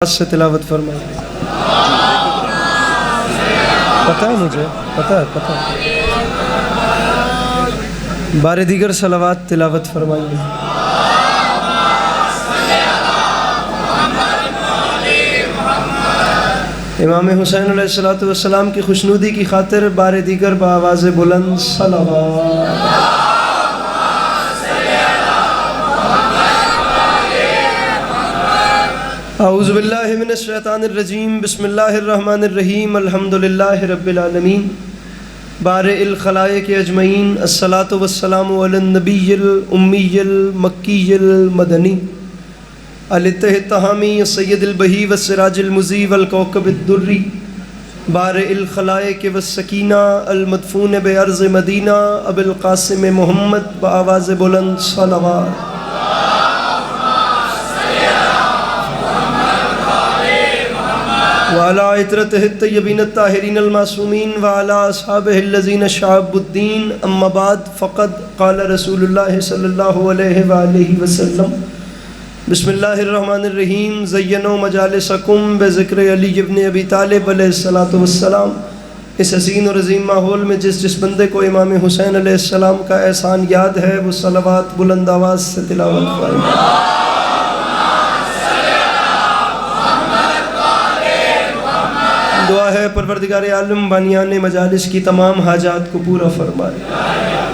سے تلاوت فرمائیے. پتہ ہے مجھے، پتہ ہے. بار دیگر صلوات تلاوت فرمائیے. امام حسین علیہ السلام کی خوشنودی کی خاطر بار دیگر بآواز بلند صلوات. اعوذ باللہ من الشیطان الرجیم. بسم اللہ الرحمن الرحیم. الحمدللہ رب العالمین بارئ الخلائق اجمعین. الصلاۃ والسلام علی النبی الامی المکی المدنی التہ التہامی السید البہی والسراج المضیء والکوکب الدری بارئ الخلائق والسکینہ المدفون بارض مدینہ ابو القاسم محمد بآواز بلند صلوات. وعلى عطرته الطيبين الطاهرين المعصومين وعلى أصحابه الذين شعبوا الدين. أما بعد فقد قال رسول الله صلى الله عليه وآله وسلم بسم الله الرحمن الرحيم زينوا مجالسكم بذكر علی ابن ابی طالب علیہ السلام. اس حسین اور عظیم ماحول میں جس بندے کو امام حسین علیہ السلام کا احسان یاد ہے وہ صلوات بلند آواز سے تلاوت فرمائے. دعا ہے پروردگار عالم بانیان مجالس کی تمام حاجات کو پورا فرمائے.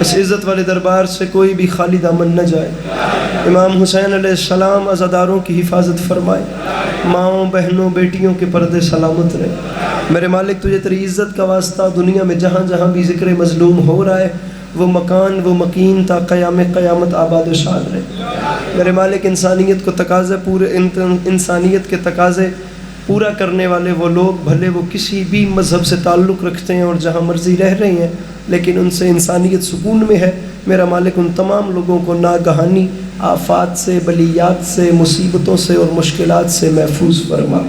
اس عزت والے دربار سے کوئی بھی خالی دامن نہ جائے. امام حسین علیہ السلام عزاداروں کی حفاظت فرمائے. ماؤں بہنوں بیٹیوں کے پردے سلامت رہے. میرے مالک تجھے تیری عزت کا واسطہ دنیا میں جہاں جہاں بھی ذکر مظلوم ہو رہا ہے وہ مکان وہ مکین تا قیام قیامت آباد و شاد رہے. میرے مالک انسانیت کو تقاضے پورے انسانیت کے تقاضے پورا کرنے والے وہ لوگ بھلے وہ کسی بھی مذہب سے تعلق رکھتے ہیں اور جہاں مرضی رہ رہے ہیں لیکن ان سے انسانیت سکون میں ہے. میرا مالک ان تمام لوگوں کو ناگہانی آفات سے بلیات سے مصیبتوں سے اور مشکلات سے محفوظ فرما.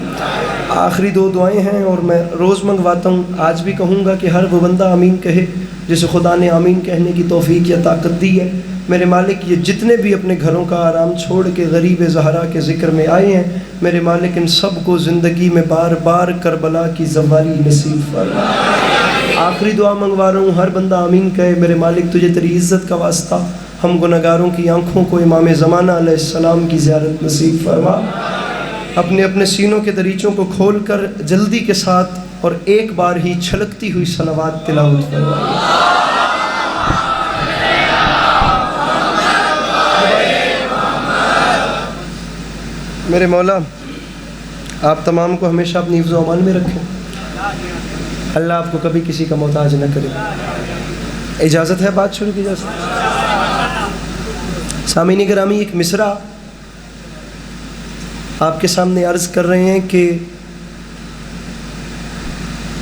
آخری دو دعائیں ہیں اور میں روز منگواتا ہوں. آج بھی کہوں گا کہ ہر وہ بندہ آمین کہے جسے خدا نے آمین کہنے کی توفیق یا طاقت دی ہے. میرے مالک یہ جتنے بھی اپنے گھروں کا آرام چھوڑ کے غریب زہرا کے ذکر میں آئے ہیں میرے مالک ان سب کو زندگی میں بار بار کربلا کی زواری نصیب فرما. آخری دعا منگوا رہا ہوں ہر بندہ آمین کہے. میرے مالک تجھے تیری عزت کا واسطہ ہم گناہگاروں کی آنکھوں کو امام زمانہ علیہ السلام کی زیارت نصیب فرما. اپنے اپنے سینوں کے دریچوں کو کھول کر جلدی کے ساتھ اور ایک بار ہی چھلکتی ہوئی صلوات تلاوت فرما. میرے مولا آپ تمام کو ہمیشہ اپنی حفظ و امان میں رکھیں. اللہ آپ کو کبھی کسی کا محتاج نہ کرے. اجازت ہے بات شروع کی جا سکتی؟ سامعین گرامی ایک مصرع آپ کے سامنے عرض کر رہے ہیں کہ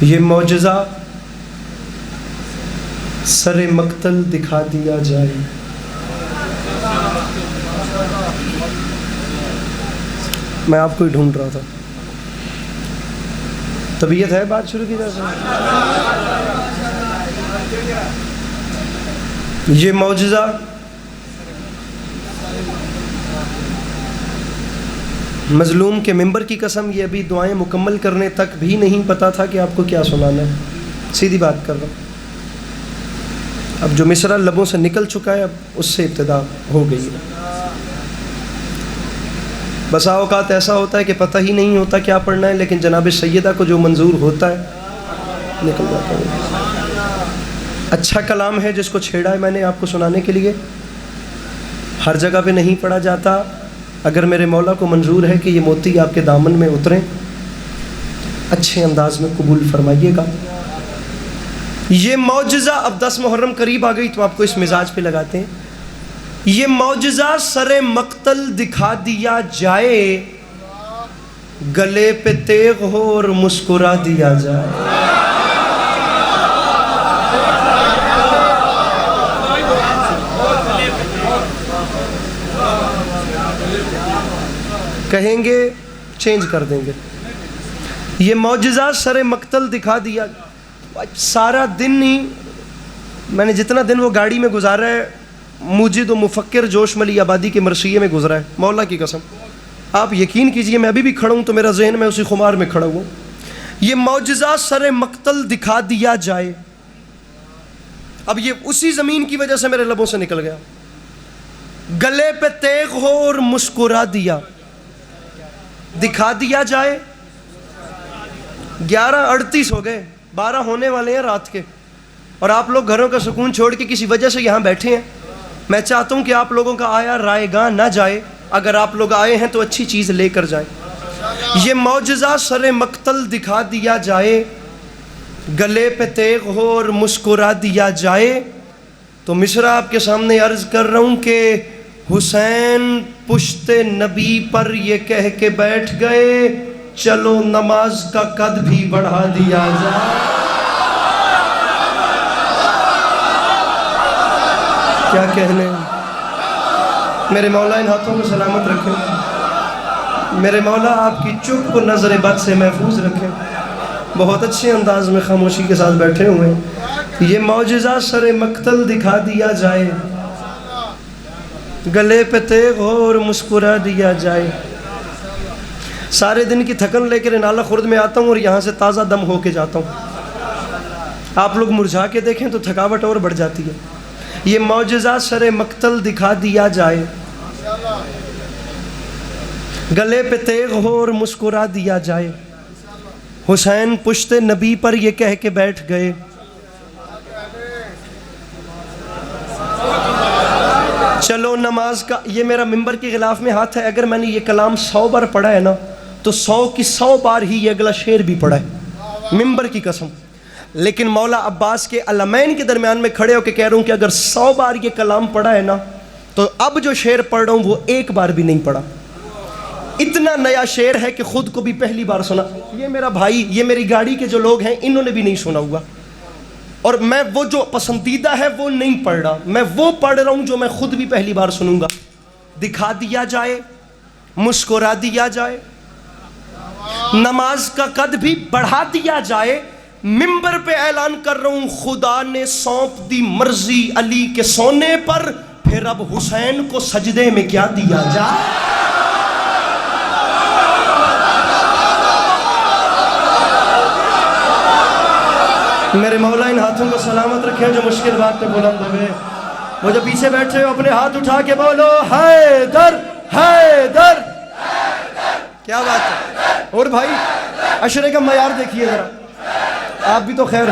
یہ معجزہ سر مقتل دکھا دیا جائے. میں آپ کو ہی ڈھونڈ رہا تھا. طبیعت ہے بات شروع کی جا سکتی؟ یہ معجزہ مظلوم کے ممبر کی قسم یہ ابھی دعائیں مکمل کرنے تک بھی نہیں پتا تھا کہ آپ کو کیا سنانا ہے. سیدھی بات کر رہا ہوں. اب جو مصرع لبوں سے نکل چکا ہے اب اس سے ابتدا ہو گئی ہے. بسا اوقات ایسا ہوتا ہے کہ پتہ ہی نہیں ہوتا کیا پڑھنا ہے لیکن جناب سیدہ کو جو منظور ہوتا ہے نکل جاتا ہے. اچھا کلام ہے جس کو چھیڑا ہے میں نے آپ کو سنانے کے لیے. ہر جگہ پہ نہیں پڑھا جاتا. اگر میرے مولا کو منظور ہے کہ یہ موتی آپ کے دامن میں اتریں اچھے انداز میں قبول فرمائیے گا. یہ معجزہ اب 10 محرم قریب آ گئی تو آپ کو اس مزاج پہ لگاتے ہیں. یہ معجزہ سر مقتل دکھا دیا جائے گلے پہ تیغ ہو اور مسکرا دیا جائے. کہیں گے چینج کر دیں گے. یہ معجزہ سر مقتل دکھا دیا. سارا دن ہی میں نے جتنا دن وہ گاڑی میں گزارا ہے موجد و مفکر جوش ملی آبادی کے مرثیے میں گزرا ہے. مولا کی قسم آپ یقین کیجئے میں ابھی بھی کھڑا ہوں تو میرا ذہن میں اسی خمار میں کھڑا ہوں. یہ معجزہ سر مقتل دکھا دیا جائے. اب یہ اسی زمین کی وجہ سے میرے لبوں سے نکل گیا. گلے پہ تیغ ہو اور مسکرا دیا دکھا دیا جائے. 11:38 ہو گئے, 12 ہونے والے ہیں رات کے, اور آپ لوگ گھروں کا سکون چھوڑ کے کسی وجہ سے یہاں بیٹھے ہیں. میں چاہتا ہوں کہ آپ لوگوں کا آیا رائے گاہ نہ جائے. اگر آپ لوگ آئے ہیں تو اچھی چیز لے کر جائیں. یہ معجزہ سر مقتل دکھا دیا جائے, گلے پہ تیغ ہو اور مسکرا دیا جائے. تو مصرع آپ کے سامنے عرض کر رہا ہوں کہ حسین پشت نبی پر یہ کہہ کے بیٹھ گئے, چلو نماز کا قد بھی بڑھا دیا جائے. کیا کہنے, میرے مولا ان ہاتھوں کو سلامت رکھیں. میرے مولا آپ کی چپ کو نظر بد سے محفوظ رکھیں. بہت اچھے انداز میں خاموشی کے ساتھ بیٹھے ہوئے ہیں. یہ معجزہ سر مقتل دکھا دیا جائے, گلے پہ تیغ ہو اور مسکرا دیا جائے. سارے دن کی تھکن لے کر نالہ خرد میں آتا ہوں اور یہاں سے تازہ دم ہو کے جاتا ہوں. آپ لوگ مرجھا کے دیکھیں تو تھکاوٹ اور بڑھ جاتی ہے. یہ معجزہ سر مقتل دکھا دیا جائے, گلے پہ تیغ ہو اور مسکرا دیا جائے. حسین پشت نبی پر یہ کہہ کے بیٹھ گئے, چلو نماز کا. یہ میرا ممبر کے غلاف میں ہاتھ ہے. اگر میں نے یہ کلام 100 بار پڑھا ہے نا تو 100 کی 100 بار ہی یہ اگلا شعر بھی پڑھا ہے, ممبر کی قسم. لیکن مولا عباس کے علمین کے درمیان میں کھڑے ہو کے کہہ رہا ہوں کہ اگر 100 بار یہ کلام پڑھا ہے نا تو اب جو شعر پڑھ رہا ہوں وہ ایک بار بھی نہیں پڑھا. اتنا نیا شعر ہے کہ خود کو بھی پہلی بار سنا. یہ میرا بھائی, یہ میری گاڑی کے جو لوگ ہیں انہوں نے بھی نہیں سنا ہوا. اور میں وہ جو پسندیدہ ہے وہ نہیں پڑھ رہا, میں وہ پڑھ رہا ہوں جو میں خود بھی پہلی بار سنوں گا. دکھا دیا جائے, مسکرا دیا جائے, نماز کا قد بھی بڑھا دیا جائے. ممبر پہ اعلان کر رہا ہوں, خدا نے سونپ دی مرضی علی کے سونے پر, پھر اب حسین کو سجدے میں کیا دیا جائے. میرے مولا ان ہاتھوں کو سلامت رکھیں جو مشکل بات پہ بلند ہوئے. وہ جو پیچھے بیٹھے ہو اپنے ہاتھ اٹھا کے بولو حیدر حیدر. کیا بات ہے. اور بھائی عشرے کا معیار دیکھیے ذرا, آپ بھی تو خیر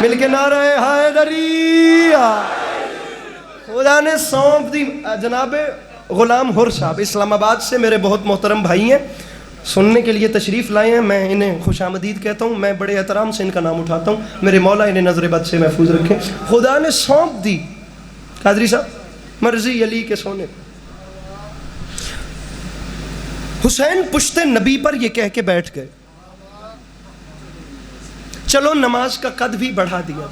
مل کے نعرہ حیدریہ. خدا نے سونپ دی. جناب غلام حر صاحب اسلام آباد سے میرے بہت محترم بھائی ہیں, سننے کے لیے تشریف لائے ہیں. میں انہیں خوش آمدید کہتا ہوں, میں بڑے احترام سے ان کا نام اٹھاتا ہوں. میرے مولا انہیں نظر بد سے محفوظ رکھیں. خدا نے سونپ دی قادری صاحب مرضی علی کے سونے پر. حسین پشت نبی پر یہ کہہ کے بیٹھ گئے, چلو نماز کا قد بھی بڑھا دیا.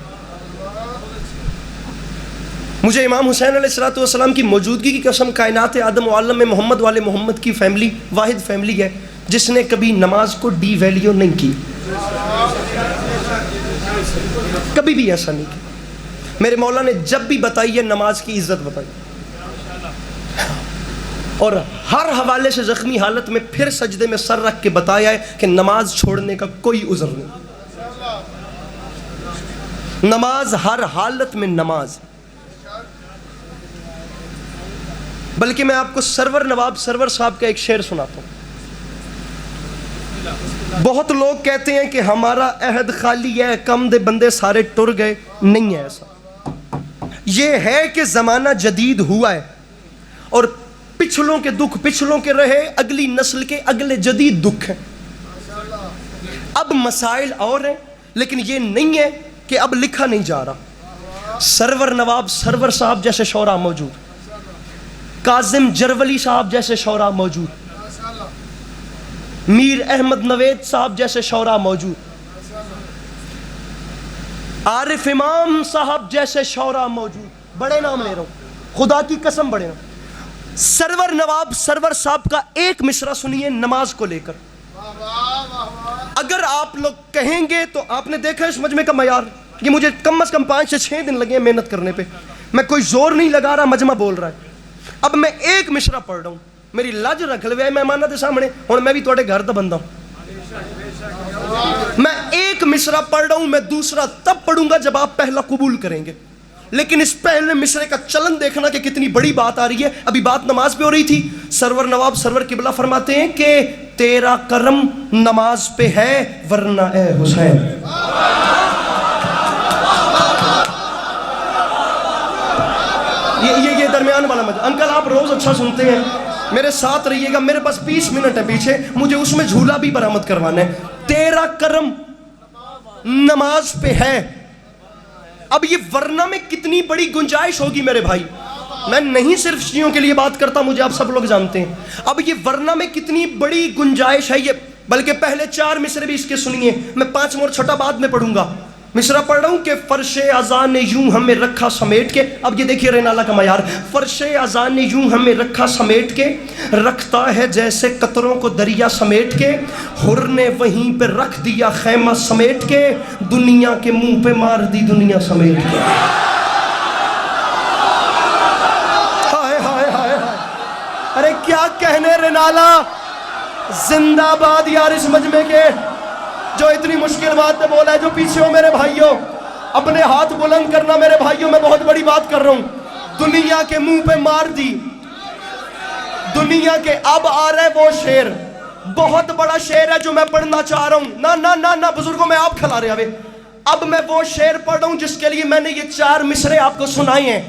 مجھے امام حسین علیہ السلام کی موجودگی کی قسم, کائنات آدم و عالم میں محمد والے محمد کی فیملی واحد فیملی ہے جس نے کبھی نماز کو ڈی ویلیو نہیں کی, کبھی بھی ایسا نہیں کیا. میرے مولا نے جب بھی بتائی ہے نماز کی عزت بتائی, اور ہر حوالے سے زخمی حالت میں پھر سجدے میں سر رکھ کے بتایا ہے کہ نماز چھوڑنے کا کوئی عذر نہیں. نماز ہر حالت میں نماز. بلکہ میں آپ کو سرور نواب سرور صاحب کا ایک شعر سناتا ہوں. بہت لوگ کہتے ہیں کہ ہمارا عہد خالی ہے, کم دے بندے سارے ٹر گئے. نہیں ہے ایسا. یہ ہے کہ زمانہ جدید ہوا ہے اور پچھلوں کے دکھ پچھلوں کے رہے, اگلی نسل کے اگلے جدید دکھ ہیں. اب مسائل اور ہیں لیکن یہ نہیں ہے کہ اب لکھا نہیں جا رہا. سرور نواب سرور صاحب جیسے شعراء موجود, کاظم جرولی صاحب جیسے شعراء موجود, میر احمد نوید صاحب جیسے شعراء موجود, عارف امام صاحب جیسے شعراء موجود. بڑے نام لے رہا ہوں, خدا کی قسم بڑے نام. سرور نواب سرور صاحب کا ایک مصرع سنیے نماز کو لے کر. اگر آپ لوگ کہیں گے تو آپ نے دیکھا اس مجمع کا معیار, یہ مجھے کم از کم 5 سے 6 دن لگے محنت کرنے پہ. میں کوئی زور نہیں لگا رہا, مجمع بول رہا ہے. اب میں ایک مصرع پڑھ رہا ہوں, میری لج رکھ لے مہمانوں کے سامنے. ہوں میں بھی تھوڑے گھر کا بندہ ہوں. میں ایک مصرع پڑھ رہا ہوں, میں دوسرا تب پڑھوں گا جب آپ پہلا قبول کریں گے. لیکن اس پہلے مصرے کا چلن دیکھنا کہ کتنی بڑی بات آ رہی ہے. ابھی بات نماز پہ ہو رہی تھی. سرور نواب سرور قبلہ فرماتے ہیں کہ تیرا کرم نماز پہ ہے ورنہ اے حسین. یہ درمیان والا مجھے. انکل آپ روز اچھا سنتے ہیں, میرے ساتھ رہیے گا. میرے پاس 20 منٹ ہے پیچھے, مجھے اس میں جھولا بھی برآمد کروانا ہے. تیرا کرم نماز پہ ہے. اب یہ ورنہ میں کتنی بڑی گنجائش ہوگی میرے بھائی. میں نہیں صرف شیعوں کے لیے بات کرتا, مجھے آپ سب لوگ جانتے ہیں. اب یہ ورنہ میں کتنی بڑی گنجائش ہے. یہ بلکہ پہلے 4 مصرے بھی اس کے سنیے, میں 5 اور چھٹا بعد میں پڑھوں گا. مصرع پڑھ رہا ہوں کہ فرش ازاں نے یوں ہمیں رکھا سمیٹ کے. اب یہ دیکھیے رینالہ کا معیار. فرش ازاں نے یوں ہمیں رکھا سمیٹ کے, رکھتا ہے جیسے قطروں کو دریا سمیٹ کے. حر نے وہیں پہ رکھ دیا خیمہ سمیٹ کے, دنیا کے منہ پہ مار دی دنیا سمیٹ کے. ہائے ہائے ہائے ہائے, ارے کیا کہنے رینالہ. زندہ باد یار اس مجمع کے جو اتنی مشکل بات میں بولا ہے. جو پیچھے ہو میرے بھائیوں, اپنے ہاتھ بلند کرنا میرے بھائیوں, میں بہت بڑی بات کر رہا ہوں. دنیا کے منہ پہ مار دی دنیا کے. اب آ رہا ہے وہ شعر, بہت بڑا شعر ہے جو میں پڑھنا چاہ رہا ہوں. نہ نہ نہ نہ بزرگوں, میں آپ کھلا رہے ہیں. اب میں وہ شعر پڑھ رہا ہوں جس کے لیے میں نے یہ 4 مصرے آپ کو سنائے ہیں.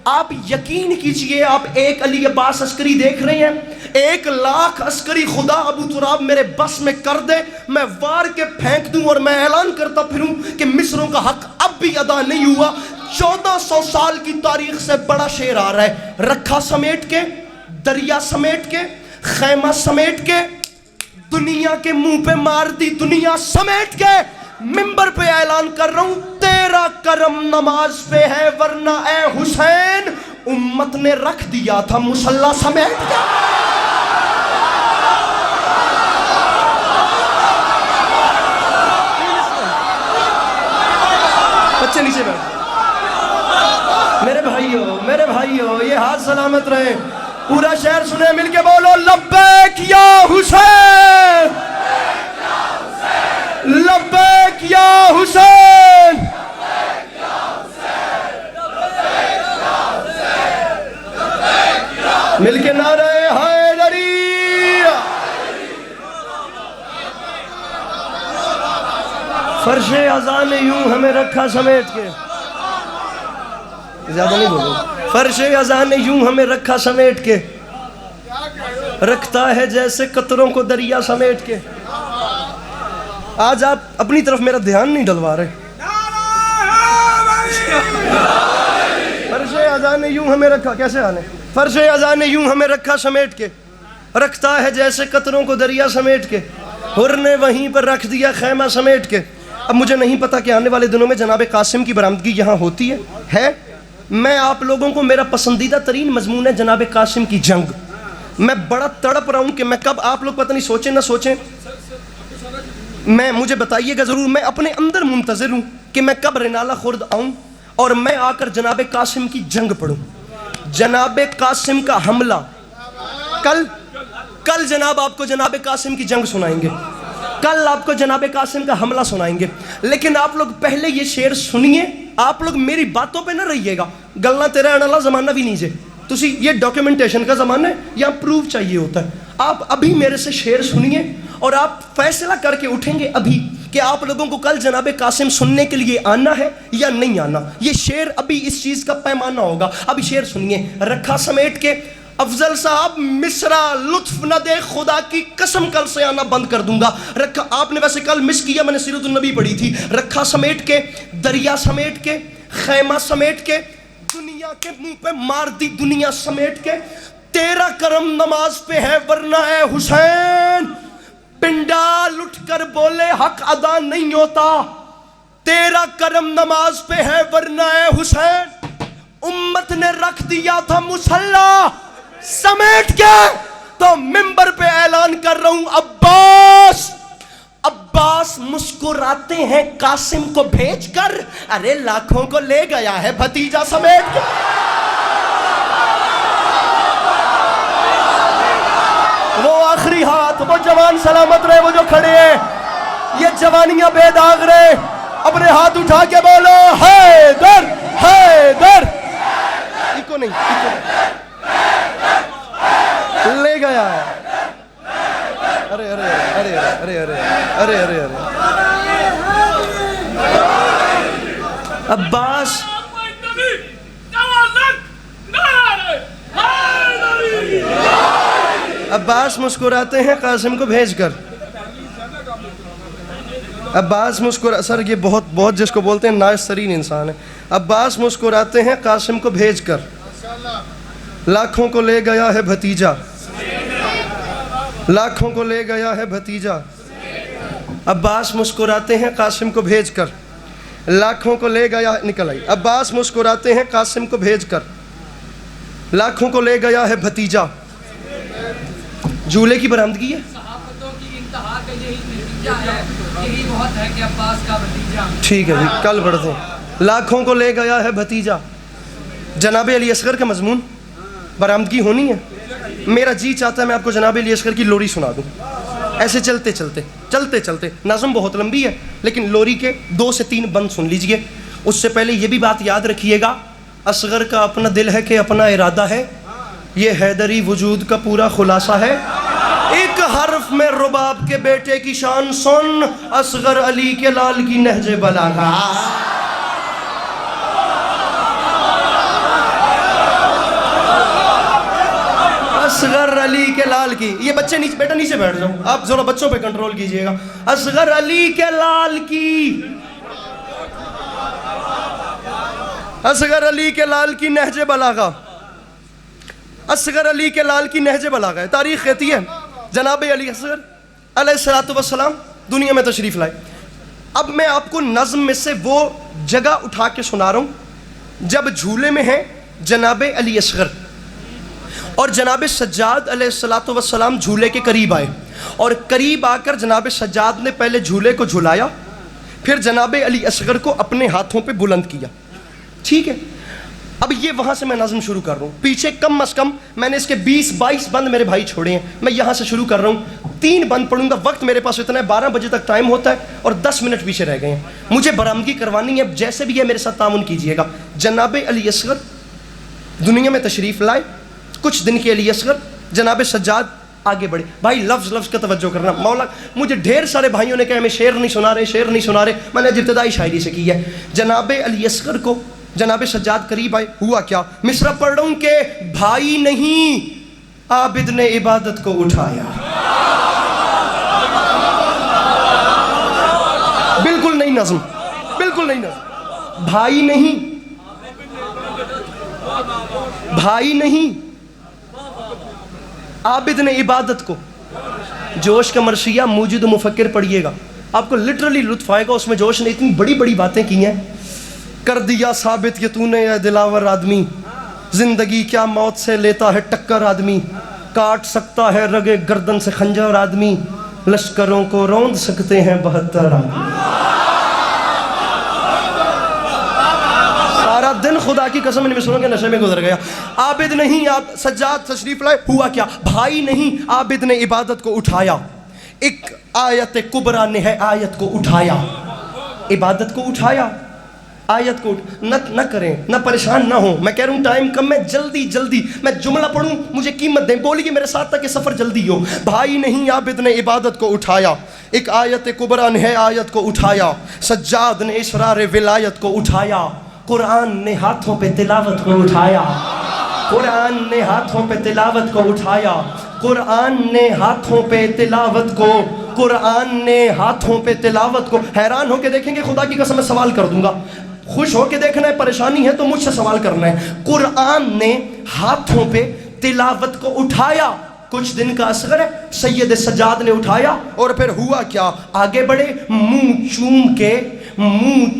آپ یقین کیجئے, آپ ایک علی عباس عسکری دیکھ رہے ہیں, 1 لاکھ عسکری خدا ابو تراب میرے بس میں کر دے, میں وار کے پھینک دوں اور میں اعلان کرتا پھروں کہ مصروں کا حق اب بھی ادا نہیں ہوا. 1400 سال کی تاریخ سے بڑا شعر آ رہا ہے. رکھا سمیٹ کے, دریا سمیٹ کے, خیمہ سمیٹ کے, دنیا کے منہ پہ مار دی دنیا سمیٹ کے. منبر پہ اعلان کر رہا ہوں, تیرا کرم نماز پہ ہے ورنہ اے حسین امت نے رکھ دیا تھا مصلی سمیٹ کے. بچے نیچے بیٹھ. میرے بھائیو یہ ہاتھ سلامت رہے. پورا شہر سنے, مل کے بولو لبیک یا حسین, لبیک یا حسین. مل کے نعرہ حیدری. فرش ازاں نے یوں ہمیں رکھا سمیٹ کے. زیادہ نہیں بولو. فرش ازاں نے یوں ہمیں رکھا سمیٹ کے, رکھتا ہے جیسے قطروں کو دریا سمیٹ کے. آج آپ اپنی طرف میرا دھیان نہیں ڈلوا رہے. فرش ازاں نے یوں ہمیں رکھا, کیسے آنے, فرش ازاں نے یوں ہمیں رکھا سمیٹ کے, رکھتا ہے جیسے قطروں کو دریا سمیٹ کے. حر نے وہیں پر رکھ دیا خیمہ سمیٹ کے. اب مجھے نہیں پتا کہ آنے والے دنوں میں جناب قاسم کی برآمدگی یہاں ہوتی ہے. میں آپ لوگوں کو, میرا پسندیدہ ترین مضمون ہے جناب قاسم کی جنگ. میں بڑا تڑپ رہا ہوں کہ میں کب, آپ لوگ پتہ نہیں سوچیں نہ سوچیں, مجھے بتائیے گا ضرور. میں اپنے اندر منتظر ہوں کہ میں کب رینالہ خورد آؤں اور میں آ کر جناب قاسم کی جنگ پڑھوں. جناب قاسم کا حملہ کل جناب آپ کو جناب قاسم کی جنگ سنائیں گے, کل آپ کو جناب قاسم کا حملہ سنائیں گے. لیکن آپ لوگ پہلے یہ شعر سنیے. آپ لوگ میری باتوں پہ نہ رہیے گا. گلنا تیرے آنے والا زمانہ بھی نہیں جے تسی, یہ ڈاکیومنٹیشن کا زمانہ ہے, یا پروف چاہیے ہوتا ہے. آپ ابھی میرے سے شعر سنیے اور آپ فیصلہ کر کے اٹھیں گے ابھی کہ آپ لوگوں کو کل جناب قاسم سننے کے لیے آنا ہے یا نہیں آنا. یہ شعر ابھی اس چیز کا پیمانہ ہوگا. ابھی شعر سنیے. رکھا سمیٹ کے. افضل صاحب مصرع لطف نہ دے خدا کی قسم کل سے آنا بند کر دوں گا. رکھا, آپ نے ویسے کل مس کیا, میں نے سیرت النبی پڑھی تھی. رکھا سمیٹ کے, دریا سمیٹ کے, خیمہ سمیٹ کے, دنیا کے منہ پہ مار دی دنیا سمیٹ کے. تیرا کرم نماز پہ ہے ورنہ اے حسین پنڈال اٹھ کر بولے حق ادا نہیں ہوتا. تیرا کرم نماز پہ ہے ورنہ اے حسین امت نے رکھ دیا تھا مصلی سمیٹ کے. تو منبر پہ اعلان کر رہا ہوں, عباس مسکراتے ہیں قاسم کو بھیج کر, ارے لاکھوں کو لے گیا ہے بھتیجا سمیٹ کے. سلامت، وہ جوان سلامت رہے، وہ جو کھڑے ہیں، یہ جوانیاں بے داغ رہے. اپنے ہاتھ اٹھا کے بولو حیدر حیدر. ایکو نہیں، لے گیا ہے. ارے ارے ارے ارے ارے ارے ارے ارے عباس عباس مسکراتے ہیں قاسم کو بھیج کر. عباس سر یہ بہت جس کو بولتے ہیں ناقص ترین انسان ہے. عباس مسکراتے ہیں قاسم کو بھیج کر، لاکھوں کو لے گیا ہے بھتیجا، لاکھوں کو لے گیا ہے بھتیجا. عباس مسکراتے ہیں قاسم کو بھیج کر، لاکھوں کو لے گیا. نکل آئی. عباس مسکراتے ہیں قاسم کو بھیج کر، لاکھوں کو لے گیا ہے بھتیجا. جھولے کی برآمدگی ہے. صحافتوں کی انتہا کا یہی نتیجہ ہے، یہی بہت ہے کہ عباس کا بھتیجا. ٹھیک ہے جی، کل پڑھتے ہیں. لاکھوں کو لے گیا ہے بھتیجا. جناب علی اصغر کا مضمون برآمدگی ہونی ہے. میرا جی چاہتا ہے میں آپ کو جناب علی اصغر کی لوری سنا دوں، ایسے چلتے چلتے. نظم بہت لمبی ہے لیکن لوری کے 2 سے 3 بند سن لیجئے. اس سے پہلے یہ بھی بات یاد رکھیے گا، اصغر کا اپنا دل ہے کہ اپنا ارادہ ہے، یہ حیدری وجود کا پورا خلاصہ ہے. ایک حرف میں رباب کے بیٹے کی شان سن، اصغر علی کے لال کی نہج بلاغہ. اصغر علی کے لال کی، یہ بچے نیچے، بیٹا نیچے بیٹھ جاؤ، آپ ذرا بچوں پہ کنٹرول کیجئے گا. اصغر علی کے لال کی، اصغر علی کے لال کی نہج بلاغہ. اصغر علی کے لال کی نہج بلاغہ ہے. تاریخ کہتی ہے جناب علی اصغر علیہ السلام دنیا میں تشریف لائے. اب میں آپ کو نظم میں سے وہ جگہ اٹھا کے سنا رہا ہوں جب جھولے میں ہیں جناب علی اصغر اور جناب سجاد علیہ السلام جھولے کے قریب آئے، اور قریب آ کر جناب سجاد نے پہلے جھولے کو جھلایا، پھر جناب علی اصغر کو اپنے ہاتھوں پہ بلند کیا. ٹھیک ہے. اب یہ وہاں سے میں نظم شروع کر رہا ہوں. پیچھے کم از کم میں نے اس کے 20-22 بند میرے بھائی چھوڑے ہیں. میں یہاں سے شروع کر رہا ہوں. 3 بند پڑھوں گا. وقت میرے پاس اتنا ہے، 12 بجے تک ٹائم ہوتا ہے اور 10 منٹ پیچھے رہ گئے ہیں. مجھے برآمدگی کروانی ہے، جیسے بھی ہے میرے ساتھ تعاون کیجئے گا. جناب علی اصغر دنیا میں تشریف لائے، کچھ دن کے علی اصغر. جناب سجاد آگے بڑھے. بھائی لفظ کا توجہ کرنا. مولا مجھے ڈھیر سارے بھائیوں نے کہا ہمیں شعر نہیں سنا رہے. میں نے ابتدائی شاعری سے کی ہے. جناب علی اصغر کو جناب سجاد قریب آئے. ہوا کیا؟ مصرع پڑھ رہا ہوں کہ بھائی نہیں عابد نے عبادت کو اٹھایا. بالکل نہیں نظم، بالکل نہیں نظم. بھائی نہیں عابد نے عبادت کو. جوش کا مرثیہ موجد و مفکر پڑھیے گا، آپ کو لٹرلی لطف آئے گا. اس میں جوش نے اتنی بڑی بڑی باتیں کی ہیں. کر دیا ثابت کہ تو نے اے دلاور آدمی، زندگی کیا موت سے لیتا ہے ٹکر آدمی. کاٹ سکتا ہے رگے گردن سے خنجر آدمی، لشکروں کو روند سکتے ہیں 72 آدمی. سارا دن خدا کی قسم ان مسلمانوں کے نشے میں گزر گیا. عابد نہیں سجاد تشریف لائے. ہوا کیا؟ بھائی نہیں عابد نے عبادت کو اٹھایا. ایک آیت کبرا نے ہے آیت کو اٹھایا. عبادت کو اٹھایا، آیت کو نہ کریں، نہ پریشان نہ ہوں. میں کہہ رہا ہوں ٹائم کم ہے، جلدی میں جملہ پڑھوں، مجھے قیمت دیں. بولیے میرے ساتھ تاکہ سفر جلدی ہو. بھائی نہیں عابد نے عبادت کو اٹھایا، ایک آیت کبرا نے ہے آیت کو اٹھایا. سجاد نے اسرار ولایت کو اٹھایا. قرآن نے ہاتھوں پہ تلاوت کو اٹھایا. قرآن نے ہاتھوں پہ تلاوت کو اٹھایا. قرآن نے ہاتھوں پہ تلاوت کو، قرآن نے ہاتھوں پہ تلاوت کو. حیران ہو کے دیکھیں گے، خدا کی قسم میں سوال کر دوں گا. خوش ہو کے دیکھنا ہے، پریشانی ہے تو مجھ سے سوال کرنا ہے. قرآن نے ہاتھوں پہ تلاوت کو اٹھایا. کچھ دن کا اصغر ہے، سید سجاد نے اٹھایا. اور پھر ہوا کیا؟ آگے بڑھے. منہ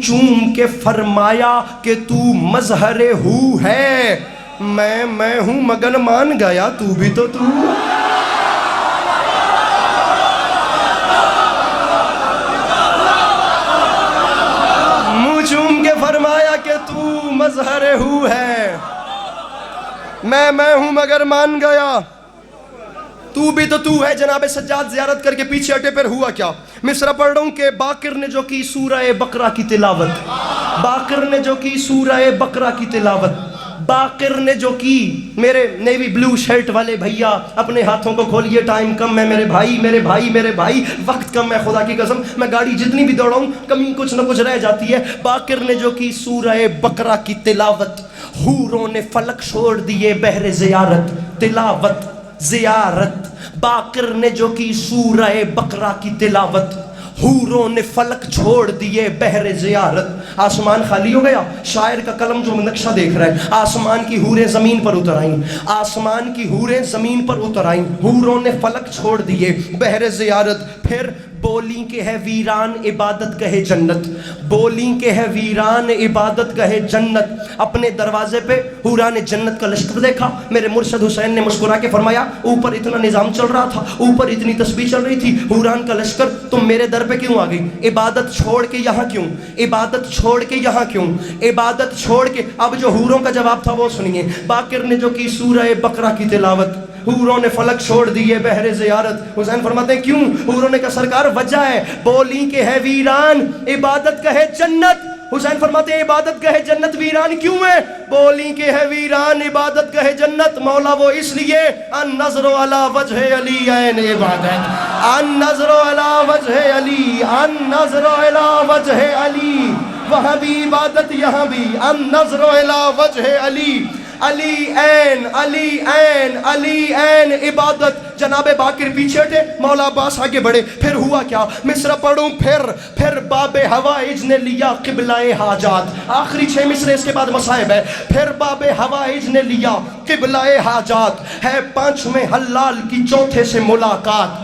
چوم کے فرمایا کہ تو مظہر ہو ہے. میں ہوں مگر مان گیا تو بھی تو تو. منہ چوم کے فرمایا کہ تو مظہر ہو ہے. میں ہوں مگر مان گیا تو بھی تو تو ہے جناب سجاد زیارت کر کے پیچھے ہٹے، پھر ہوا کیا؟ مصرع پڑھ رہا ہوں کہ باقر نے جو کی سورہ بقرہ کی تلاوت، باقر نے جو کی سورہ بقرہ کی تلاوت، باقر نے جو کی، میرے نیوی بلو شرٹ والے بھیا اپنے ہاتھوں کو کھولیے، ٹائم کم ہے میرے بھائی، میرے بھائی، میرے بھائی، وقت کم ہے، خدا کی قسم میں گاڑی جتنی بھی دوڑاؤں کمی کچھ نہ کچھ رہ جاتی ہے۔ باقر نے جو کی سورہ بقرہ کی تلاوت، حوروں نے فلک چھوڑ دیے بہر زیارت، تلاوت زیارت، باقر نے جو کی سورہ بقرہ کی تلاوت، حوروں نے فلک چھوڑ دیے بہر زیارت۔ آسمان خالی ہو گیا، شاعر کا قلم جو نقشہ دیکھ رہا ہے، آسمان کی حوریں زمین پر اتر آئیں، آسمان کی حوریں زمین پر اتر آئیں، حوروں نے فلک چھوڑ دیے بہر زیارت۔ پھر بولیں کہ ہے ویران عبادت کہے جنت، بولیں کہ ہے ویران عبادت کہے جنت، اپنے دروازے پہ حورا نے جنت کا لشکر دیکھا، میرے مرشد حسین نے مسکرا کے فرمایا اوپر اتنا نظام چل رہا تھا، اوپر اتنی تسبیح چل رہی تھی، حوران کا لشکر تم میرے در پہ کیوں آ گئی؟ عبادت چھوڑ کے یہاں کیوں؟ عبادت چھوڑ کے یہاں کیوں؟ عبادت چھوڑ کے۔ اب جو حوروں کا جواب تھا وہ سنیے، باقر نے جو کی سورہ بقرہ کی تلاوت، حوروں نے فلک چھوڑ دیے بہر زیارت۔ حسین فرماتے ہیں کیوں؟ حوروں نے کہا سرکار وجہ ہے، بولیں کہ ہے ویران عبادت کہے جنت۔ حسین فرماتے ہیں عبادت کہے جنت ویران کیوں ہے؟ بولیں کہ ہے ویران عبادت کہے جنت، مولا وہ اس لیے النظر علی وجہ علی عین عبادت، النظر علی وجہ علی، النظر علی وجہ علی، وہاں بھی عبادت یہاں بھی النظر علی وجہ علی، علی عین، علی عین، علی عین عبادت۔ جناب باقر پیچھے ہٹے، مولا عباس آگے بڑھے، پھر ہوا کیا؟ مصرع پڑھوں پھر باب حوائج نے لیا قبلہ حاجات، آخری 6 مصرع اس کے بعد مصائب ہے۔ پھر باب حوائج نے لیا قبلہ حاجات، ہے 5ویں حلال کی چوتھے سے ملاقات،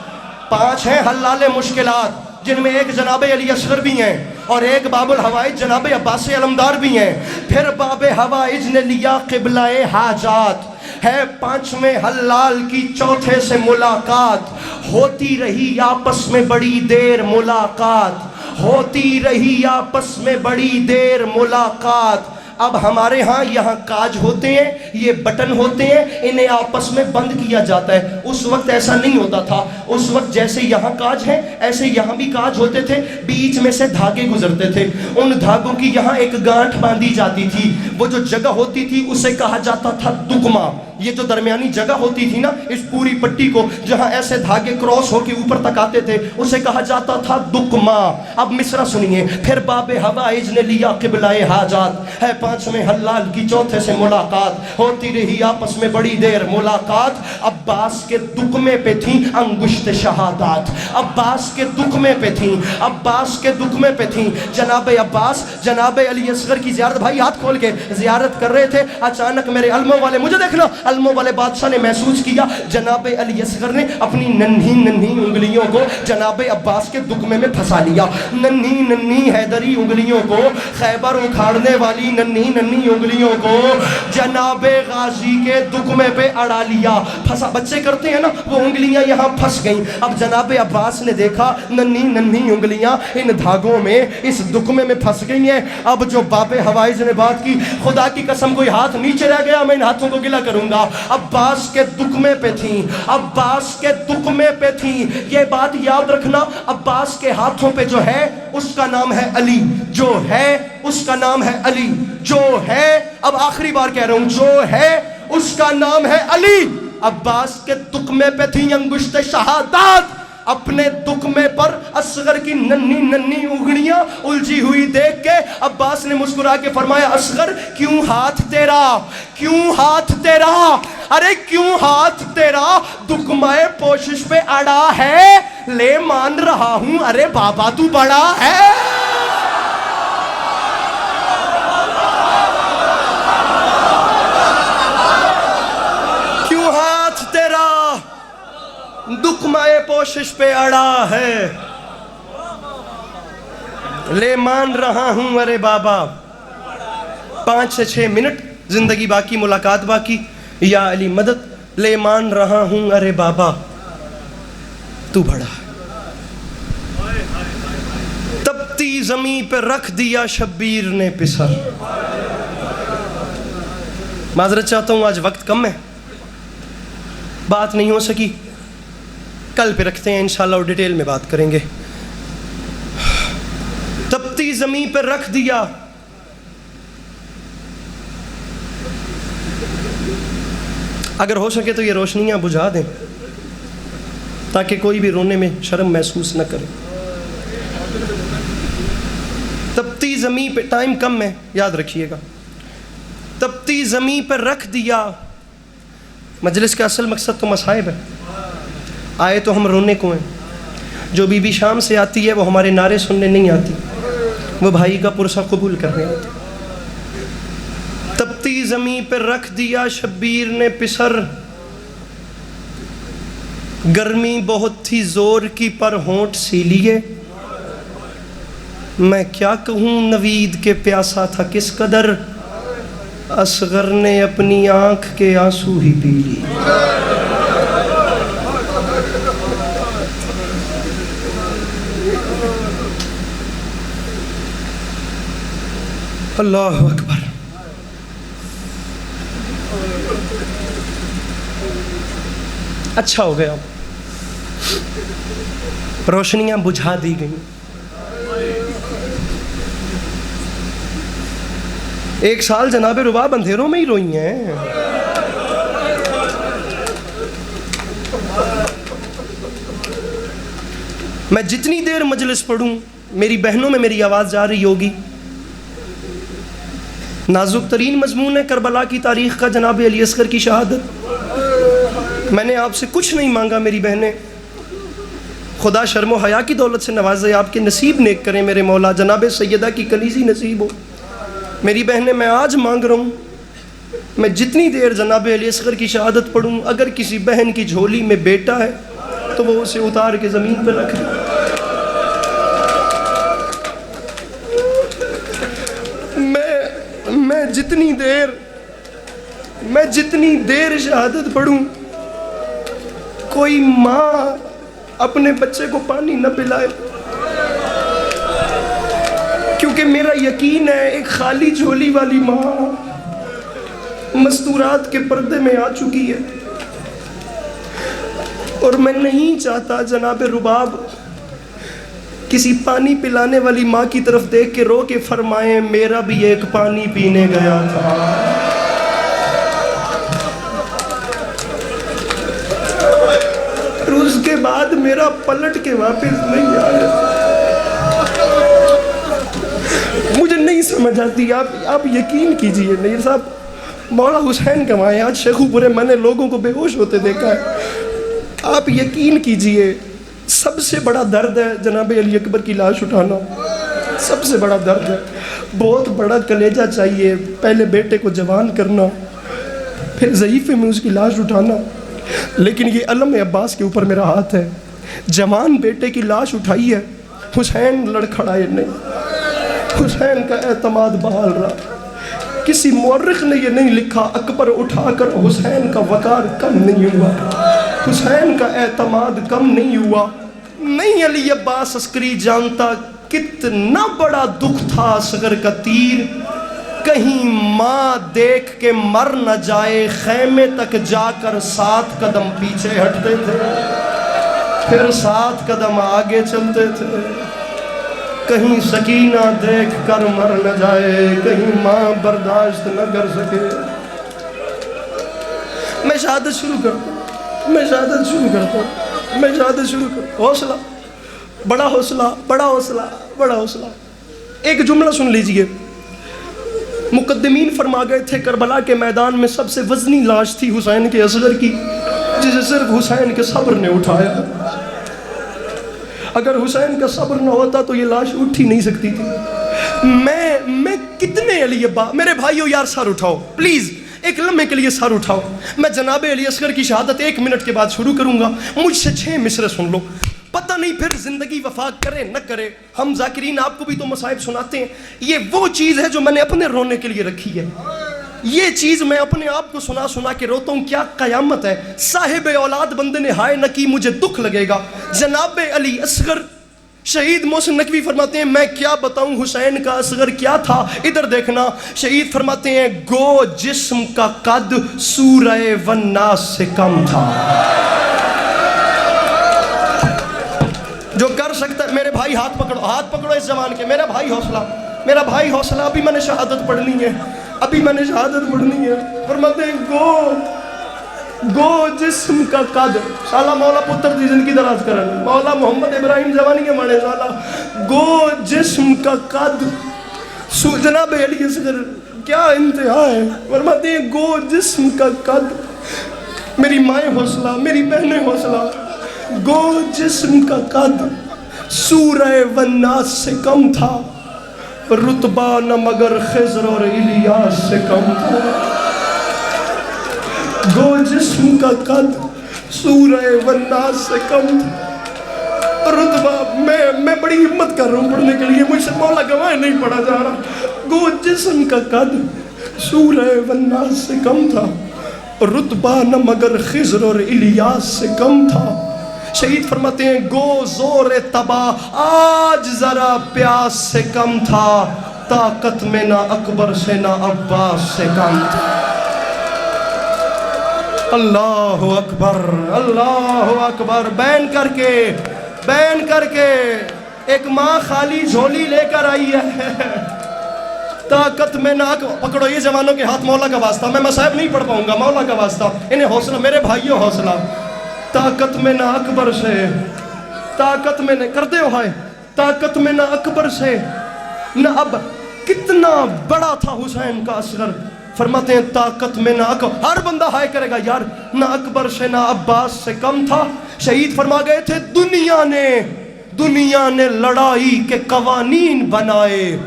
5 ہیں حلال مشکلات جن میں ایک جناب علی اصغر بھی ہیں اور ایک باب الحوائج جناب عباس علمدار بھی ہیں۔ پھر باب حوائج نے لیا قبلہ حاجات، ہے 5ویں حلال کی چوتھے سے ملاقات، ہوتی رہی آپس میں بڑی دیر ملاقات، ہوتی رہی آپس میں بڑی دیر ملاقات۔ اب ہمارے ہاں یہاں کاج ہوتے ہیں، یہ بٹن ہوتے ہیں، انہیں آپس میں بند کیا جاتا ہے۔ اس وقت ایسا نہیں ہوتا تھا، اس وقت جیسے یہاں کاج ہیں ایسے یہاں بھی کاج ہوتے تھے، بیچ میں سے دھاگے گزرتے تھے، ان دھاگوں کی یہاں ایک گانٹھ باندھی جاتی تھی، وہ جو جگہ ہوتی تھی اسے کہا جاتا تھا دکمہ۔ یہ جو درمیانی جگہ ہوتی تھی نا اس پوری پٹی کو جہاں ایسے دھاگے کراس ہو کے اوپر تک آتے تھے اسے کہا جاتا تھا دکمہ۔ اب مصرع سنیے، پھر باب حوائج نے لیا قبلہ حاجات، ہے 5ویں حلال کی چوتھے سے ملاقات، ہوتی رہی آپس میں بڑی دیر ملاقات، عباس کے دکمے پہ تھیں انگشت شہادات، عباس کے دکمے پہ تھیں، عباس کے دکمے پہ تھیں۔ جناب عباس جناب علی اصغر کی زیارت، بھائی ہاتھ کھول کے زیارت کر رہے تھے، اچانک میرے علموں والے، مجھے دیکھنا، علموں والے بادشاہ نے محسوس کیا جناب علی اصغر نے اپنی ننھی انگلیوں کو جناب عباس کے دکمے میں پھنسا لیا، ننھی حیدری انگلیوں کو، خیبر اکھاڑنے والی ننھی انگلیوں کو جناب غازی کے دکمے پہ اڑا لیا، پھنسا۔ بچے کرتے ہیں نا، وہ انگلیاں یہاں پھنس گئیں۔ اب جناب عباس نے دیکھا ننھی انگلیاں ان دھاگوں میں اس دکمے میں پھنس گئی ہیں۔ اب جو باب حوائج نے بات کی، خدا کی قسم کوئی ہاتھ نیچے رہ گیا میں ان ہاتھوں کو گلا کروں گا، عباس کے دکمے پہ تھیں، عباس کے دکمے پہ تھیں۔ یہ بات یاد رکھنا، عباس کے ہاتھوں پہ جو ہے اس کا نام ہے علی، جو ہے اس کا نام ہے علی، جو ہے، اب آخری بار کہہ رہا ہوں، جو ہے اس کا نام ہے علی۔ عباس کے دکمے پہ تھیں انگشت شہادات، اپنے دکمے پر اصغر کی ننھی انگلیاں الجھی ہوئی دیکھ کے عباس نے مسکرا کے فرمایا اصغر کیوں ہاتھ تیرا، کیوں ہاتھ تیرا، ارے کیوں ہاتھ تیرا دکمہ پوشش پہ اڑا ہے، لے مان رہا ہوں، ارے بابا تو بڑا ہے۔ کیوں ہاتھ تیرا دکمہ پوشش پہ اڑا ہے، لے مان رہا ہوں، ارے بابا۔ 5 سے 6 منٹ زندگی باقی، ملاقات باقی، یا علی مدد، لے مان رہا ہوں، ارے بابا تو بڑا ہے۔ تپتی زمین پہ رکھ دیا شبیر نے پسر۔ معذرت چاہتا ہوں آج وقت کم ہے، بات نہیں ہو سکی، کل پہ رکھتے ہیں انشاءاللہ اور ڈیٹیل میں بات کریں گے. تپتی زمین پہ رکھ دیا. اگر ہو سکے تو یہ روشنیاں بجھا دیں تاکہ کوئی بھی رونے میں شرم محسوس نہ کرے. تپتی زمین پہ، ٹائم کم ہے یاد رکھیے گا. تپتی زمین پہ رکھ دیا. مجلس کا اصل مقصد تو مصائب ہے. آئے تو ہم رونے کو ہیں. جو بی بی شام سے آتی ہے وہ ہمارے نعرے سننے نہیں آتی، وہ بھائی کا پرسہ قبول کرنے آتی. تپتی زمین پہ رکھ دیا شبیر نے پسر. گرمی بہت تھی زور کی پر ہونٹ سی لیے. میں کیا کہوں نوید کے پیاسا تھا کس قدر، اصغر نے اپنی آنکھ کے آنسو ہی پی لی. اللہ اکبر. اچھا ہو گیا روشنیاں بجھا دی گئیں. ایک سال جناب رباب اندھیروں میں ہی روئی ہیں. میں جتنی دیر مجلس پڑھوں میری بہنوں میں میری آواز جا رہی ہوگی. نازک ترین مضمون ہے کربلا کی تاریخ کا، جناب علی اصغر کی شہادت. میں نے آپ سے کچھ نہیں مانگا میری بہنیں. خدا شرم و حیا کی دولت سے نوازے، آپ کے نصیب نیک کریں میرے مولا. جناب سیدہ کی کلیزی نصیب ہو. میری بہنیں میں آج مانگ رہا ہوں، میں جتنی دیر جناب علی اصغر کی شہادت پڑھوں، اگر کسی بہن کی جھولی میں بیٹا ہے تو وہ اسے اتار کے زمین پہ رکھ دے. میں جتنی دیر شہادت پڑھوں کوئی ماں اپنے بچے کو پانی نہ پلائے، کیونکہ میرا یقین ہے ایک خالی جھولی والی ماں مستورات کے پردے میں آ چکی ہے. اور میں نہیں چاہتا جناب رباب کسی پانی پلانے والی ماں کی طرف دیکھ کے رو کے فرمائیں میرا بھی ایک پانی پینے گیا تھا. اس کے بعد میرا پلٹ کے واپس نہیں آیا. مجھے نہیں سمجھ آتی. آپ یقین کیجئے نیر صاحب، مولا حسین کمائے، آج شیخو پورے میں نے لوگوں کو بے ہوش ہوتے دیکھا ہے. آپ یقین کیجئے سب سے بڑا درد ہے جناب علی اکبر کی لاش اٹھانا. سب سے بڑا درد ہے. بہت بڑا کلیجہ چاہیے. پہلے بیٹے کو جوان کرنا، پھر ضعیفے میں اس کی لاش اٹھانا. لیکن یہ علم عباس کے اوپر میرا ہاتھ ہے. جوان بیٹے کی لاش اٹھائی ہے، حسین لڑکھڑائے نہیں. حسین کا اعتماد بحال رہا. کسی مورخ نے یہ نہیں لکھا اکبر اٹھا کر حسین کا وقار کم نہیں ہوا، حسین کا اعتماد کم نہیں ہوا. نہیں علی عباس عسکری جانتا کتنا بڑا دکھ تھا اصغر کا تیر. کہیں ماں دیکھ کے مر نہ جائے، خیمے تک جا کر 7 قدم پیچھے ہٹتے تھے، پھر 7 قدم آگے چلتے تھے. کہیں سکینہ دیکھ کر مر نہ جائے، کہیں ماں برداشت نہ کر سکے. میں شہادت شروع کرتا ہوں، میں شہادت شروع کرتا ہوں، میں شہادت شروع کرتا ہوں. حوصلہ، بڑا حوصلہ، بڑا حوصلہ، بڑا حوصلہ. ایک جملہ سن لیجئے. مقدمین فرما گئے تھے کربلا کے میدان میں سب سے وزنی لاش تھی حسین کے اصغر کی، جسے صرف حسین کے صبر نے اٹھایا. اگر حسین کا صبر نہ ہوتا تو یہ لاش اٹھ ہی نہیں سکتی تھی. میں کتنے علی ابا، میرے بھائیو یار سر اٹھاؤ پلیز، ایک لمحے کے لیے سر اٹھاؤ. میں جناب علی اصغر کی شہادت 1 منٹ کے بعد شروع کروں گا. مجھ سے 6 مصرے سن لو. پتہ نہیں پھر زندگی وفا کرے نہ کرے، ہم ذاکرین آپ کو بھی تو مصائب سناتے ہیں. یہ وہ چیز ہے جو میں نے اپنے رونے کے لیے رکھی ہے. یہ چیز میں اپنے آپ کو سنا سنا کے روتا ہوں. کیا قیامت ہے. صاحب اولاد بندے نے ہائے نہ کی مجھے دکھ لگے گا. جناب علی اصغر شہید محسن نقوی فرماتے ہیں میں کیا بتاؤں حسین کا اصغر کیا تھا. ادھر دیکھنا، شہید فرماتے ہیں گو جسم کا قد سورہ والناس سے کم تھا. جو کر سکتا ہے میرے بھائی ہاتھ پکڑو اس زمان کے، میرا بھائی حوصلہ، ابھی میں نے شہادت پڑھنی ہے، فرماتے ہیں گو جسم کا قد، سالہ مولا پتر دی زندگی دراز کرن، مولا محمد ابراہیم زمانی کے مانے سالہ، گو جسم کا قد، جناب علی اصغر کیا انتہا ہے، فرماتے ہیں گو جسم کا قد، میری مائیں حوصلہ، میری بہنیں حوصلہ، گو جسم کا قد سورہ والناس سے کم تھا، رتبہ نہ مگر خضر اور الیاس سے کم تھا، گو جسم کا قد سورہ والناس سے کم تھا، رتبہ میں بڑی ہمت کر رہا ہوں پڑھنے کے لیے، مجھ سے مولا گواہ نہیں پڑھا جا رہا، گو جسم کا قد سورہ والناس سے کم تھا، رتبہ نہ مگر خضر اور الیاس سے کم تھا، شہید فرماتے ہیں گو زور تباہ آج ذرا پیاس سے کم تھا، طاقت میں نہ اکبر سے نہ عباس سے کم تھا، اللہ اکبر، بین کر کے ایک ماں خالی جھولی لے کر آئی ہے، طاقت میں نہ پکڑو یہ جوانوں کے ہاتھ، مولا کا واسطہ، میں مصائب نہیں پڑھ پاؤں گا، مولا کا واسطہ، انہیں حوصلہ، میرے بھائیوں حوصلہ، طاقت میں نہ اکبر سے، طاقت میں نہ کردے ہو ہائے، طاقت میں نہ اکبر سے نہ اب، کتنا بڑا تھا حسین کا اصغر، فرماتے ہیں طاقت میں نہ اکبر، ہر بندہ ہائے کرے گا یار، نہ اکبر سے نہ عباس سے کم تھا، شہید فرما گئے تھے دنیا نے لڑائی کے قوانین بنائے،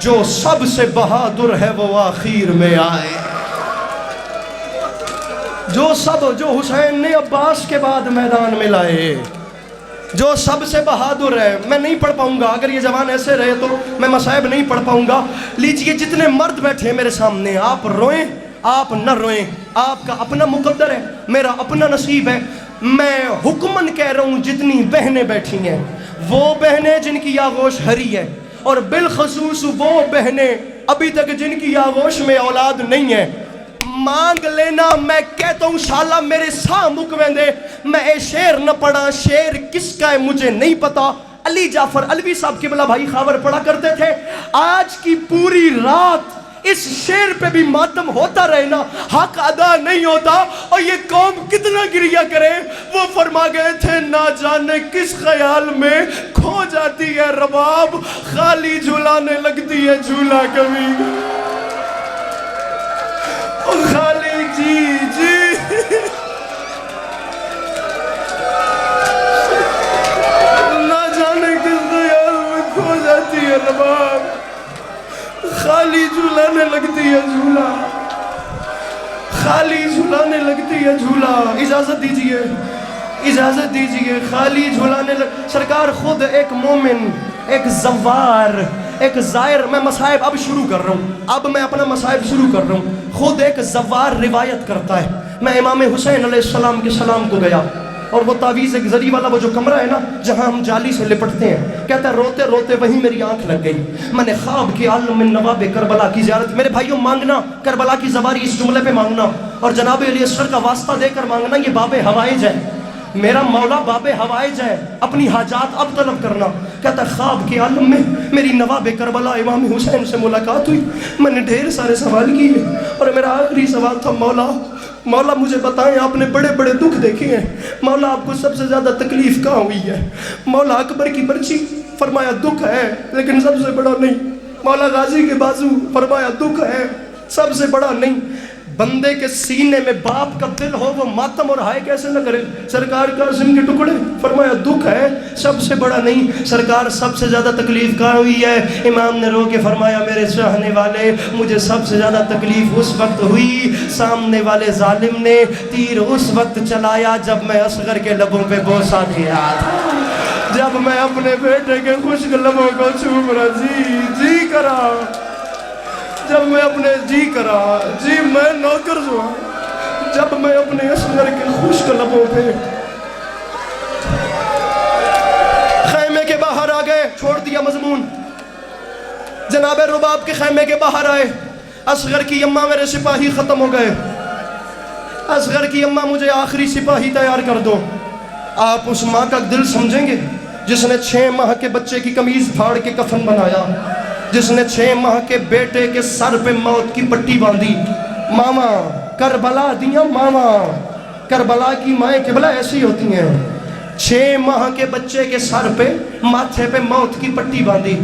جو سب سے بہادر ہے وہ آخر میں آئے، جو حسین نے عباس کے بعد میدان میں لائے، جو سب سے بہادر ہے، میں نہیں پڑھ پاؤں گا، اگر یہ جوان ایسے رہے تو میں مصائب نہیں پڑھ پاؤں گا، لیجئے جتنے مرد بیٹھے ہیں میرے سامنے، آپ روئیں آپ نہ روئیں، آپ کا اپنا مقدر ہے، میرا اپنا نصیب ہے، میں حکمن کہہ رہا ہوں جتنی بہنیں بیٹھی ہیں، وہ بہنیں جن کی آغوش ہری ہے، اور بالخصوص وہ بہنیں ابھی تک جن کی آغوش میں اولاد نہیں ہے، مانگ لینا، میں کہتا ہوں شالا میرے ساں مکویں دے، میں اے شیر نہ پڑھا، شیر کس کا ہے مجھے نہیں پتا، علی جعفر علوی صاحب قبلہ بھائی خاور پڑھا کرتے تھے، آج کی پوری رات اس شیر پہ بھی ماتم ہوتا رہنا، حق ادا نہیں ہوتا، اور یہ قوم کتنا گریہ کرے، وہ فرما گئے تھے نہ جانے کس خیال میں کھو جاتی ہے رباب، خالی جھولانے لگتی ہے جھولا کبھی، خالی جی نہ جانے کس خیال میں کھو جاتی ہے رباب، خالی جھولانے لگتی ہے جھولا، خالی جھولانے لگتی ہے جھولا، اجازت دیجئے خالی جھولانے سرکار خود ایک مومن، ایک زوار، ایک زائر، میں مصائب اب شروع کر رہا ہوں، اب میں اپنا مصائب شروع کر رہا ہوں، خود ایک زوار روایت کرتا ہے، میں امام حسین علیہ السلام کے سلام کو گیا، اور وہ تعویذ ایک زری والا وہ جو کمرہ ہے نا جہاں ہم جالی سے لپٹتے ہیں، کہتا ہے روتے روتے وہیں میری آنکھ لگ گئی، میں نے خواب کی عالم من نواب کربلا کی زیارت، میرے بھائیوں مانگنا کربلا کی زواری اس جملے پہ مانگنا، اور جناب علی اصغر کا واسطہ دے کر مانگنا، یہ باب حوائج ہے، میرا مولا باب حوائج ہے، اپنی حاجات اب طلب کرنا، کہتا ہے خواب کے عالم میں میری نواب کربلا امام حسین سے ملاقات ہوئی، میں نے ڈھیر سارے سوال کیے، اور میرا آخری سوال تھا مولا مجھے بتائیں آپ نے بڑے بڑے دکھ دیکھے ہیں، مولا آپ کو سب سے زیادہ تکلیف کہاں ہوئی ہے، مولا اکبر کی برچی، فرمایا دکھ ہے لیکن سب سے بڑا نہیں، مولا غازی کے بازو، فرمایا دکھ ہے سب سے بڑا نہیں، بندے کے سینے میں باپ کا دل ہو وہ ماتم اور ہائے کیسے نہ کرے، سرکار قاسم کے ٹکڑے، فرمایا دکھ ہے سب سے بڑا نہیں، سرکار سب سے زیادہ تکلیف کہاں ہوئی ہے، امام نے رو کے فرمایا میرے چاہنے والے مجھے سب سے زیادہ تکلیف اس وقت ہوئی، سامنے والے ظالم نے تیر اس وقت چلایا جب میں اصغر کے لبوں پہ بوسہ دیا تھا، جب میں اپنے بیٹے کے خشک لبوں کو چوم رہا جی کرا، جب میں اپنے جی میں نوکر جو ہوں، جب میں اپنے اصغر کے خشک لبوں پہ خیمے کے باہر آ گئے، چھوڑ دیا مضمون، جناب رباب کے خیمے کے باہر آئے، اصغر کی اماں میرے سپاہی ختم ہو گئے، اصغر کی اماں مجھے آخری سپاہی تیار کر دو، آپ اس ماں کا دل سمجھیں گے، جس نے 6 ماہ کے بچے کی قمیض پھاڑ کے کفن بنایا، جس نے 6 ماہ کے بیٹے کے سر پہ موت کی پٹی باندھی. ماما کربلا دیا ماما، کربلا کی مائیں قبلہ ایسی ہوتی ہیں. 6 ماہ کے بچے کے سر پہ ماتھے پہ موت کی پٹی باندھی.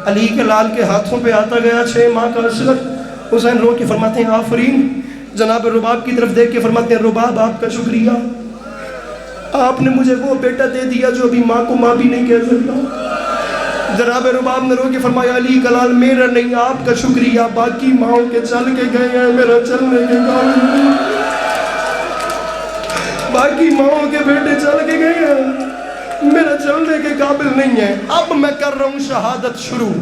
علی کے لال کے ہاتھوں پہ آتا گیا 6 ماہ کا اصغر. حسین رو کے فرماتے ہیں آفرین. جناب رباب کی طرف دیکھ کے فرماتے ہیں رباب آپ کا شکریہ، آپ نے مجھے وہ بیٹا دے دیا جو ابھی ماں کو ماں بھی نہیں کہہ سکتا. جناب رباب نے رو کے فرمایا علی کلال میرا نہیں آپ کا شکریہ، باقی ماؤں کے چل کے گئے ہیں، میرا چلنے کے قابل نہیں. باقی ماؤں کے بیٹے چل کے گئے ہیں، میرا چلنے کے قابل نہیں ہے. اب میں کر رہا ہوں شہادت شروع،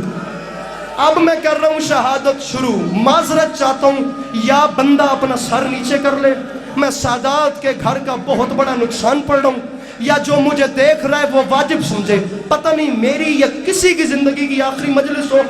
اب میں کر رہا ہوں شہادت شروع. معذرت چاہتا ہوں یا بندہ اپنا سر نیچے کر لے، میں سادات کے گھر کا بہت بڑا نقصان پڑ رہا ہوں، یا جو مجھے دیکھ رہا ہے وہ واجب سمجھے. پتہ نہیں میری یا کسی کی زندگی کی آخری مجلس ہو،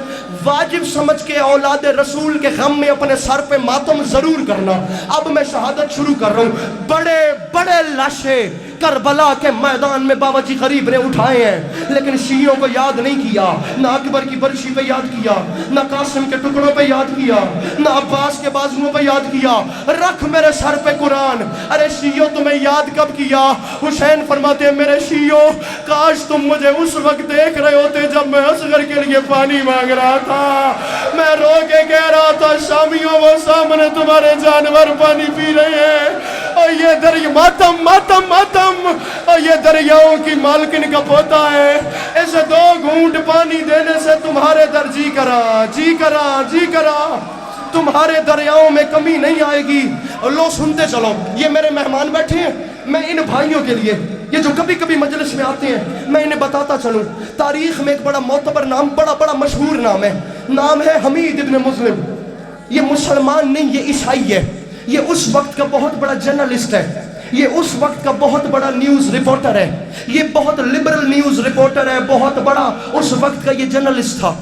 واجب سمجھ کے اولاد رسول کے غم میں اپنے سر پہ ماتم ضرور کرنا. اب میں شہادت شروع کر رہا ہوں. بڑے بڑے لاشیں کربلا کے میدان میں بابا جی غریب نے اٹھائے ہیں، لیکن شیعوں کو یاد نہیں کیا، نہ اکبر کی برشی پہ یاد کیا، نہ قاسم کے ٹکڑوں پہ یاد کیا، نہ عباس کے بازوؤں پہ یاد کیا. رکھ میرے سر پہ قرآن. ارے شیعوں تمہیں یاد کب کیا؟ حسین فرماتے ہیں میرے شیعوں کاش تم مجھے اس وقت دیکھ رہے ہوتے جب میں اصغر کے لیے پانی مانگ رہا تھا. میں رو کے کہہ رہا تھا شامیوں وہ سامنے تمہارے جانور پانی پی رہے ہیں، اور یہ دریا ماتم ماتم ماتم، اور یہ دریاؤں کی مالکن کا پوتا ہے. اسے 2 گھونٹ پانی دینے سے تمہارے در جی کرا جی کرا جی کرا، تمہارے دریاؤں میں کمی نہیں آئے گی. اور لو سنتے چلو، یہ میرے مہمان بیٹھے ہیں، میں ان بھائیوں کے لیے یہ جو کبھی کبھی مجلس میں آتے ہیں میں انہیں بتاتا چلوں. تاریخ میں ایک بڑا معتبر نام، بڑا مشہور نام ہے، نام ہے حمید ابن مسلم. یہ مسلمان نہیں، یہ عیسائی ہے. یہ اس وقت کا بہت بڑا جرنلسٹ ہے، یہ اس وقت کا بہت بڑا نیوز رپورٹر ہے، یہ بہت لبرل نیوز رپورٹر ہے، بہت بڑا اس وقت کا یہ جرنلسٹ تھا،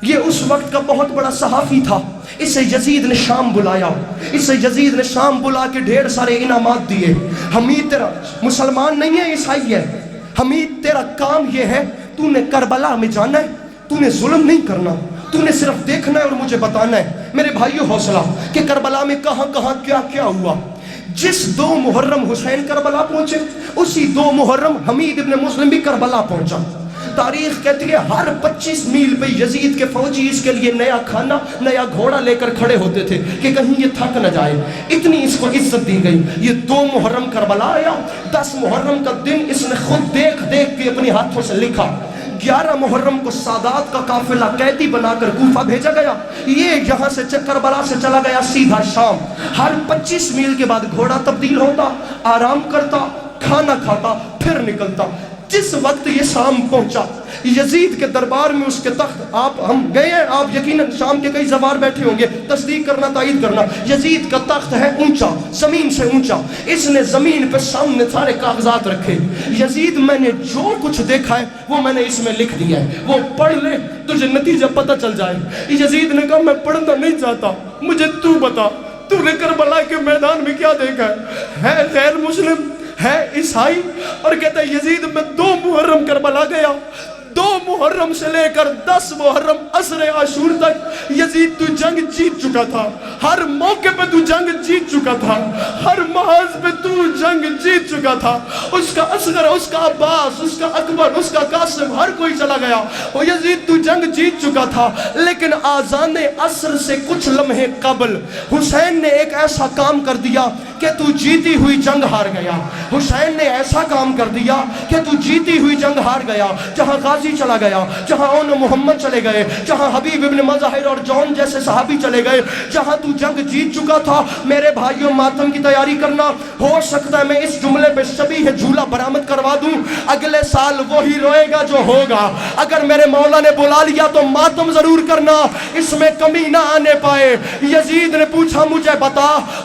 یہ اس وقت کا بہت بڑا صحافی تھا. اسے یزید نے شام بلایا، اسے یزید نے شام بلا کے ڈھیر سارے انعامات دیے. حمید تیرا مسلمان نہیں ہے، عیسائی ہے. حمید تیرا کام یہ ہے تو نے کربلا میں جانا ہے، تو نے ظلم نہیں کرنا، تو نے صرف دیکھنا ہے اور مجھے بتانا ہے. میرے بھائیو حوصلہ کہ کربلا میں کہاں کہاں کیا کیا ہوا. جس 2 محرم حسین کربلا پہنچے، اسی 2 محرم حمید ابن مسلم بھی کربلا پہنچا. تاریخ کہتی ہے ہر 25 میل پہ یزید کے فوجی اس کے لیے نیا کھانا نیا گھوڑا لے کر کھڑے ہوتے تھے کہ کہیں یہ تھک نہ جائے. اتنی اس کو عزت دی گئی. یہ 2 محرم کربلا آیا. 10 محرم کا دن اس نے خود دیکھ دیکھ کے اپنے ہاتھوں سے لکھا. 11 محرم کو سادات کا قافلہ قیدی بنا کر کوفہ بھیجا گیا. یہ یہاں سے کربلا سے چلا گیا سیدھا شام. ہر 25 میل کے بعد گھوڑا تبدیل ہوتا، آرام کرتا، کھانا کھاتا، پھر نکلتا. جس وقت یہ شام پہنچا یزید کے دربار میں، اس کے تخت، ہم گئے ہیں، آپ یقیناً شام کے کئی زوار بیٹھے ہوں گے، تصدیق کرنا تائید کرنا. یزید کا تخت ہے اونچا، زمین سے اونچا. اس نے زمین پہ سامنے سارے کاغذات رکھے. یزید میں نے جو کچھ دیکھا ہے وہ میں نے اس میں لکھ دیا ہے، وہ پڑھ لے تجھے نتیجہ پتہ چل جائے. یزید نے کہا میں پڑھنا نہیں چاہتا، مجھے تو بتا تو نے کربلا کے میدان میں کیا دیکھا ہے غیر مسلم ہے عیسائی. اور کہتا ہے یزید میں 2 محرم کربلا گیا، 2 محرم سے لے کر 10 محرم عصر عاشور تک یزید تو جنگ جیت چکا تھا. ہر موقع پہ تو جنگ جیت چکا تھا، ہر محاذ پہ تو جنگ جیت چکا تھا. اس کا اصغر، اس کا عباس، اس کا اکبر، اس کا قاسم، ہر کوئی چلا گیا. وہ یزید تو جنگ جیت چکا تھا. لیکن آذان عصر سے کچھ لمحے قبل حسین نے ایک ایسا کام کر دیا کہ تو جیتی ہوئی جنگ ہار گیا. حسین نے ایسا کام کر دیا کہ تو جیتی ہوئی جنگ ہار گیا. جہاں غازی چلا گیا، جہاں اون محمد چلے گئے، جہاں حبیب ابن مظاہر اور جون جیسے صحابی چلے گئے، جہاں تو جنگ جیت چکا تھا. میرے بھائیوں ماتم کی تیاری کرنا. ہو سکتا ہے میں اس جملے پہ شبیہ جھولا برآمد کروا دوں، اگلے سال وہی روئے گا جو ہوگا. اگر میرے مولا نے بلا لیا تو ماتم ضرور کرنا، اس میں کمی نہ آنے پائے. یزید نے پوچھا مجھے بتا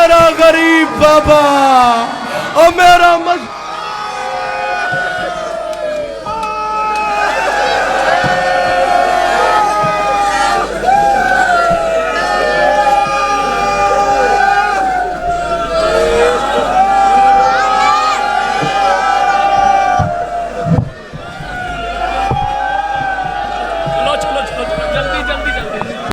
میرا غریب بابا اور میرا چلو چلو چلو جلدی جلدی جلدی